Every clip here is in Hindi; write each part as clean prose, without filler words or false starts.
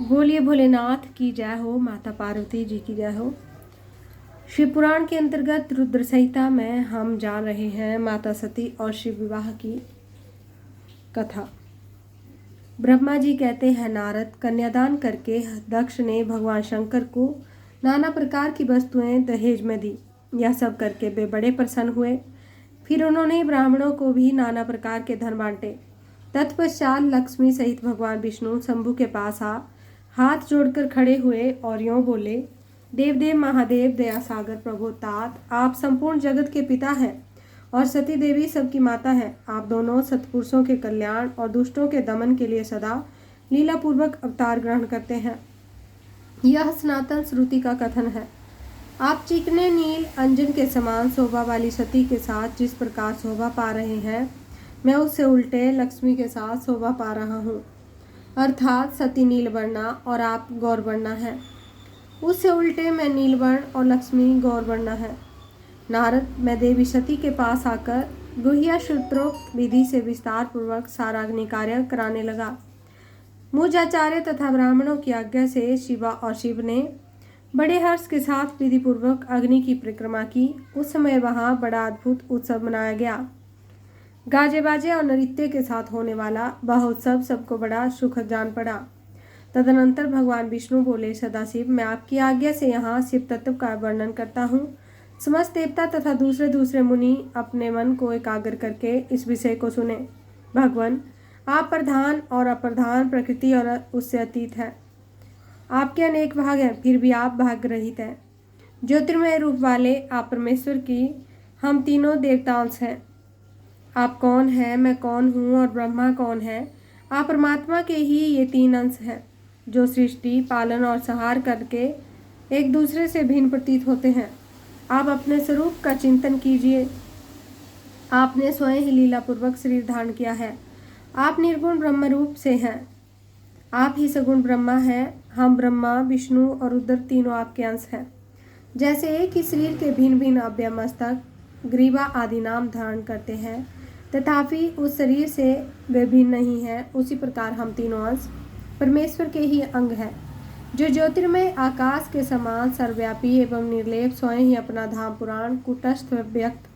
बोलिए भोलेनाथ की जय हो, माता पार्वती जी की जय हो। शिव पुराण के अंतर्गत रुद्र संहिता में हम जान रहे हैं माता सती और शिव विवाह की कथा। ब्रह्मा जी कहते हैं, नारद, कन्यादान करके दक्ष ने भगवान शंकर को नाना प्रकार की वस्तुएं दहेज में दी। यह सब करके वे बड़े प्रसन्न हुए। फिर उन्होंने ब्राह्मणों को भी नाना प्रकार के धन बांटे। तत्पश्चात लक्ष्मी सहित भगवान विष्णु शंभु के पास हाथ जोड़कर खड़े हुए और यूं बोले, देवदेव महादेव दया सागर प्रभु तात, आप संपूर्ण जगत के पिता हैं और सती देवी सबकी माता है। आप दोनों सत्पुरुषों के कल्याण और दुष्टों के दमन के लिए सदा लीला पूर्वक अवतार ग्रहण करते हैं। यह सनातन श्रुति का कथन है। आप चिकने नील अंजन के समान शोभा वाली सती के साथ जिस प्रकार शोभा पा रहे हैं, मैं उससे उल्टे लक्ष्मी के साथ शोभा पा रहा हूँ। अर्थात सती नीलवर्णा और आप गौरवर्णा है। उससे उल्टे मैं नीलवर्ण और लक्ष्मी गौरवर्णा है। नारद, मैं देवी सती के पास आकर गुह्य सूत्रोक्त विधि से विस्तार पूर्वक सारा अग्नि कार्य कराने लगा। मुझ आचार्य तथा ब्राह्मणों की आज्ञा से शिवा और शिव ने बड़े हर्ष के साथ विधि पूर्वक अग्नि की परिक्रमा की। उस समय वहां बड़ा अद्भुत उत्सव मनाया गया। गाजे बाजे और नृत्य के साथ होने वाला वह उत्सव सबको बड़ा सुखद जान पड़ा। तदनंतर भगवान विष्णु बोले, सदाशिव, मैं आपकी आज्ञा से यहाँ शिव तत्व का वर्णन करता हूँ। समस्त देवता तथा दूसरे मुनि अपने मन को एकाग्र करके इस विषय को सुने। भगवान, आप प्रधान और अप्रधान, प्रकृति और उससे अतीत है। आपके अनेक भाग हैं, फिर भी आप भाग रहित हैं। ज्योतिर्मय रूप वाले आप परमेश्वर की हम तीनों देवतांश हैं। आप कौन है, मैं कौन हूँ और ब्रह्मा कौन है। आप परमात्मा के ही ये तीन अंश हैं जो सृष्टि, पालन और संहार करके एक दूसरे से भिन्न प्रतीत होते हैं। आप अपने स्वरूप का चिंतन कीजिए। आपने स्वयं ही लीला पूर्वक शरीर धारण किया है। आप निर्गुण ब्रह्म रूप से हैं। आप ही सगुण ब्रह्मा हैं। हम ब्रह्मा, विष्णु और रुद्र तीनों आपके अंश हैं। जैसे एक ही शरीर के भिन्न भिन्न अवयव, मस्तक, ग्रीवा आदि नाम धारण करते हैं, तथापि उस शरीर से वे भिन्न नहीं हैं, उसी प्रकार हम तीनों अंश परमेश्वर के ही अंग हैं, जो ज्योतिर्मय आकाश के समान सर्वव्यापी एवं निर्लेप स्वयं ही अपना धाम पुराण, कुटस्थ, व्यक्त,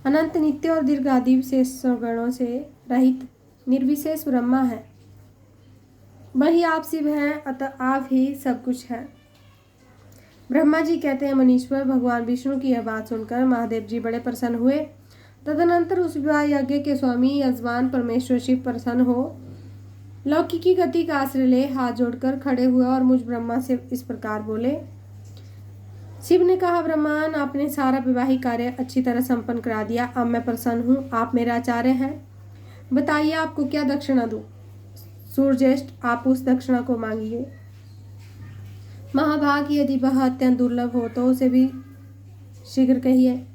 अनंत, नित्य और दीर्घ आदि विशेष गणों से रहित निर्विशेष ब्रह्मा है। वही आप शिव हैं, अतः आप ही सब कुछ है। ब्रह्मा जी कहते हैं, मनीश्वर, भगवान विष्णु की यह बात सुनकर महादेव जी बड़े प्रसन्न हुए। तदनंतर उस विवाह यज्ञ के स्वामी यजमान परमेश्वर शिव प्रसन्न हो लौकिकी गति का आश्रय ले हाथ जोड़कर खड़े हुए और मुझ ब्रह्मा से इस प्रकार बोले। शिव ने कहा, ब्रह्मान, आपने सारा विवाहिक कार्य अच्छी तरह संपन्न करा दिया। अब मैं प्रसन्न हूँ। आप मेरे आचार्य हैं। बताइए आपको क्या दक्षिणा दूं। सूर्यज्येष्ठ, आप उस दक्षिणा को मांगिए। महाभाग, यदि वह अत्यंत दुर्लभ हो तो उसे भी शीघ्र कहिए।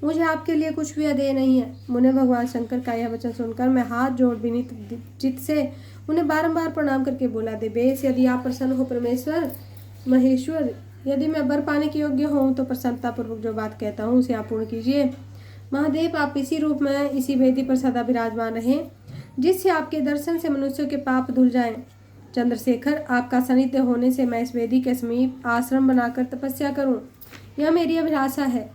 मुझे आपके लिए कुछ भी अदेय नहीं है। मुने भगवान शंकर का यह वचन सुनकर मैं हाथ जोड़ विनीत चित्त से उन्हें बारंबार प्रणाम करके बोला, देवेश, यदि आप प्रसन्न हो परमेश्वर महेश्वर, यदि मैं वर पाने के योग्य हूँ तो प्रसन्नता पूर्वक जो बात कहता हूँ उसे आप पूर्ण कीजिए। महादेव, आप इसी रूप में इसी वेदी पर सदा विराजमान रहें, जिससे आपके दर्शन से मनुष्यों के पाप धुल जाएं। चंद्रशेखर, आपका सानिध्य होने से मैं इस वेदी के समीप आश्रम बनाकर तपस्या करूं, यह मेरी अभिलाषा है।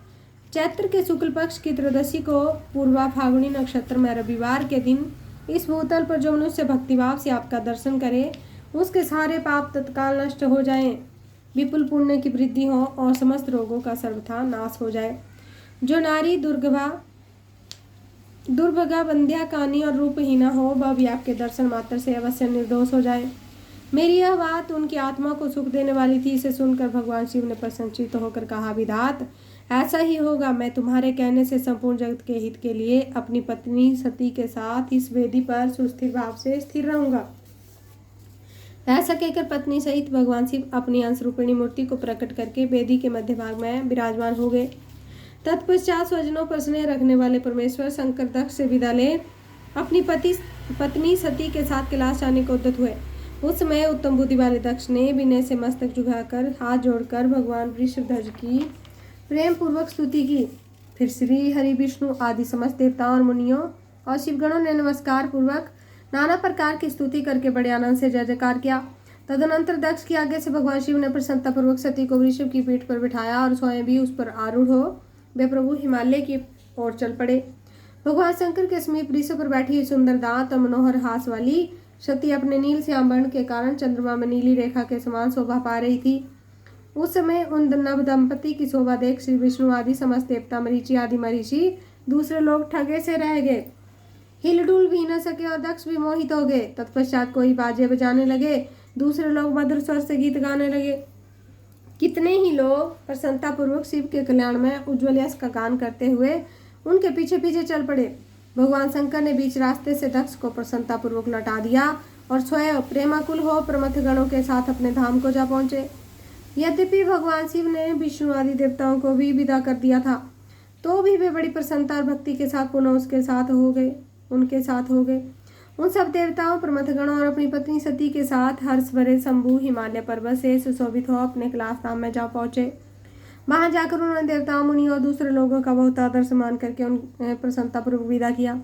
चैत्र के शुक्ल पक्ष की त्रयोदशी को पूर्वा फागुनी नक्षत्र में रविवार के दिन इस भूतल पर जो मनुष्य भक्तिभाव से आपका दर्शन करे, उसके सारे पाप तत्काल नष्ट हो जाएं, विपुल पुण्य की वृद्धि हो और समस्त रोगों का सर्वथा नाश हो जाए। जो नारी दुर्भगा, बंध्या, कानी और रूपहीना हो, वह भी आपके दर्शन मात्र से अवश्य निर्दोष हो जाए। मेरी यह बात उनकी आत्मा को सुख देने वाली थी। इसे सुनकर भगवान शिव ने प्रसन्नचित्त होकर कहा, विधात, ऐसा ही होगा। मैं तुम्हारे कहने से संपूर्ण जगत के हित के लिए अपनी पत्नी सती के साथ इस वेदी पर सुस्थिर भाव से स्थिर रहूंगा। ऐसा कहकर पत्नी सहित भगवान शिव अपनी अंश रूपिणी मूर्ति को प्रकट करके वेदी के मध्य भाग में विराजमान हो गए। तत्पश्चात स्वजनों पर स्नेह रखने वाले परमेश्वर शंकर दक्ष से विदा ले अपनी पत्नी सती के साथ कैलाश जाने को उद्यत हुए। उस समय उत्तम बुद्धि वाले दक्ष ने विनय से मस्तक झुकाकर हाथ जोड़कर भगवान वृषध्वज की प्रेम पूर्वक स्तुति की। फिर श्री हरि, विष्णु आदि समस्त देवताओं और मुनियों और शिवगणों ने नमस्कार पूर्वक नाना प्रकार की स्तुति करके बड़े आनंद से जय जयकार किया। तदनंतर दक्ष की आज्ञा से भगवान शिव ने प्रसन्नतापूर्वक सती को वृषभ की पीठ पर बिठाया और स्वयं भी उस पर आरूढ़ हो वे प्रभु हिमालय की ओर चल पड़े। भगवान शंकर के समीप वृषभ पर बैठी सुंदर दांत और मनोहर हास वाली सती अपने नील श्याम वर्ण के कारण चंद्रमा में नीली रेखा के समान शोभा पा रही थी। उस समय उन नव दंपति की शोभा देख श्री विष्णु आदि समस्त देवता मरीचि आदि महर्षि दूसरे लोग ठगे से रह गए, हिलडुल भी न सके और दक्ष भी मोहित हो गए। तत्पश्चात कोई बाजे बजाने लगे, दूसरे लोग मधुर स्वर से गीत गाने लगे। कितने ही लोग प्रसन्नतापूर्वक शिव के कल्याण में उज्ज्वल यश का गान करते हुए उनके पीछे पीछे चल पड़े। भगवान शंकर ने बीच रास्ते से दक्ष को प्रसन्नतापूर्वक लौटा दिया और स्वयं प्रेमाकुल हो प्रमथ गणों के साथ अपने धाम को जा पहुंचे। यद्यपि भगवान शिव ने विष्णु आदि देवताओं को भी विदा कर दिया था, तो भी वे बड़ी प्रसन्नता और भक्ति के साथ पुनः उनके साथ हो गए। उन सब देवताओं प्रमथ गणों और अपनी पत्नी सती के साथ हर्ष भरे शंभु हिमालय पर्वत से सुशोभित हो अपने कैलाश धाम में जा पहुंचे। वहां जाकर उन्होंने देवताओं मुनि और दूसरे लोगों का बहुत आदर सम्मान करके उन्हें प्रसन्नतापूर्वक विदा किया।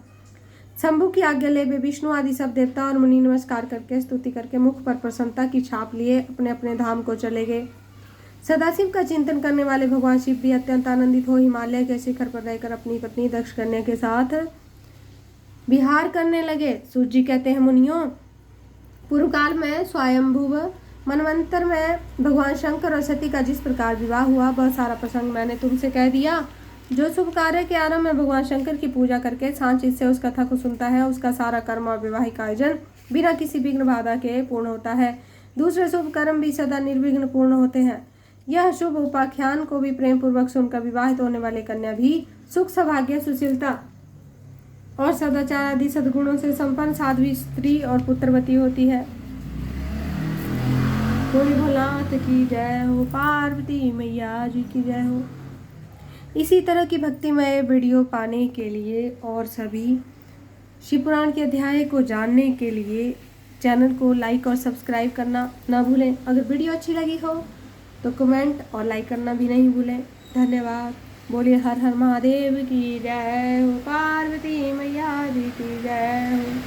शंभु की आज्ञा ले वे विष्णु आदि सब देवता और मुनि नमस्कार करके स्तुति करके मुख पर प्रसन्नता की छाप लिए अपने अपने धाम को चले गए। सदाशिव का चिंतन करने वाले भगवान शिव भी अत्यंत आनंदित हो हिमालय के शिखर पर रहकर अपनी पत्नी दक्ष कन्या के साथ विहार करने लगे। सूर्य जी कहते हैं, मुनियों, पूर्व काल में स्वयंभुव मनवंतर में भगवान शंकर और सती का जिस प्रकार विवाह हुआ वह सारा प्रसंग मैंने तुमसे कह दिया। जो शुभ कार्य के आरंभ में भगवान शंकर की पूजा करके सांचित से उस कथा को सुनता है, उसका सारा कर्म और वैवाहिक आयोजन बिना किसी विघ्न बाधा के पूर्ण होता है। दूसरे शुभ कर्म भी सदा निर्विघ्न पूर्ण होते हैं। यह शुभ उपाख्यान को भी प्रेम पूर्वक सुनकर विवाहित होने वाले कन्या भी सुख सौभाग्य सुशीलता और सदाचार आदि सद्गुणों से संपन्न साध्वी स्त्री और पुत्रवती होती है। बोली भोलानाथ की जय हो, पार्वती मैया जी की जय हो। इसी तरह की भक्तिमय वीडियो पाने के लिए और सभी शिव पुराण के अध्याय को जानने के लिए चैनल को लाइक और सब्सक्राइब करना ना भूलें। अगर वीडियो अच्छी लगी हो तो कमेंट और लाइक करना भी नहीं भूलें। धन्यवाद। बोलिए हर हर महादेव की जय हो, पार्वती मैया जी की जय हो।